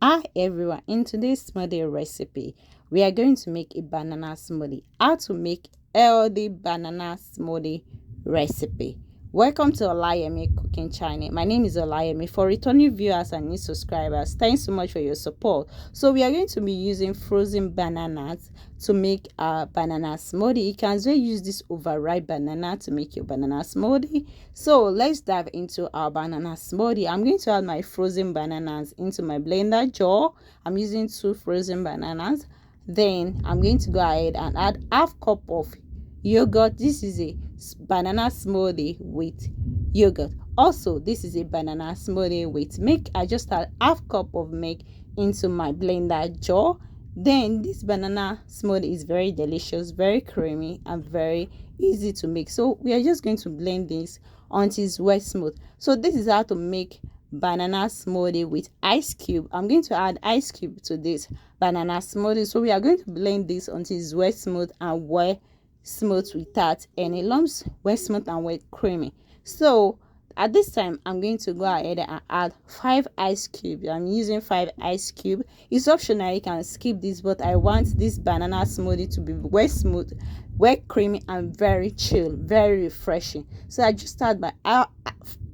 Hi everyone, in today's smoothie recipe we are going to make a banana smoothie. How to make healthy banana smoothie recipe. Welcome to Olayemi cooking channel. My name is Olayemi. For returning viewers and new subscribers, thanks so much for your support. So we are going to be using frozen bananas to make a banana smoothie. You can as well use this overripe banana to make your banana smoothie. So let's dive into our banana smoothie. I'm going to add my frozen bananas into my blender jar. I'm using 2 frozen bananas. Then I'm going to go ahead and add half cup of yogurt. This is a banana smoothie with yogurt. Also, this is a banana smoothie with milk. I just add half cup of milk into my blender jar. Then this banana smoothie is very delicious, very creamy, and very easy to make. So we are just going to blend this until it's well smooth. So this is how to make banana smoothie with ice cube. I'm going to add ice cube to this banana smoothie. So we are going to blend this until it's well smooth and well smooth without any lumps, well smooth and well creamy. So at this time I'm going to go ahead and add 5 ice cubes. I'm using 5 ice cubes. It's optional, you can skip this, but I want this banana smoothie to be well smooth, well creamy, and very chill, very refreshing. So I just add my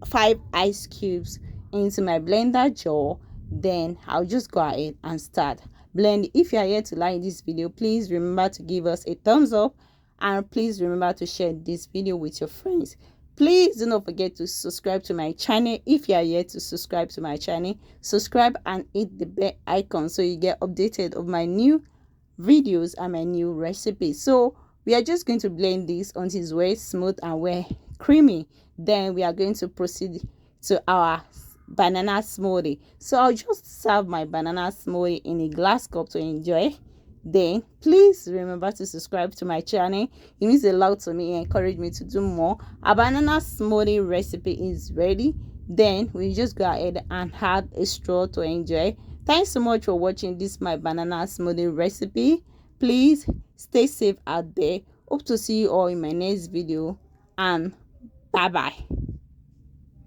5 ice cubes into my blender jar. Then I'll just go ahead and start blending. If you are here to like this video, please remember to give us a thumbs up, and please remember to share this video with your friends. Please do not forget to subscribe to my channel. If you are yet to subscribe to my channel, subscribe and hit the bell icon so you get updated of my new videos and my new recipes. So we are just going to blend this until it's very smooth and well creamy. Then we are going to proceed to our banana smoothie. So I'll just serve my banana smoothie in a glass cup to enjoy. Then please remember to subscribe to my channel. It means a lot to me and encourage me to do more. Our banana smoothie recipe is ready. Then we just go ahead and add a straw to enjoy. Thanks so much for watching this my banana smoothie recipe. Please stay safe out there. Hope to see you all in my next video, and bye bye.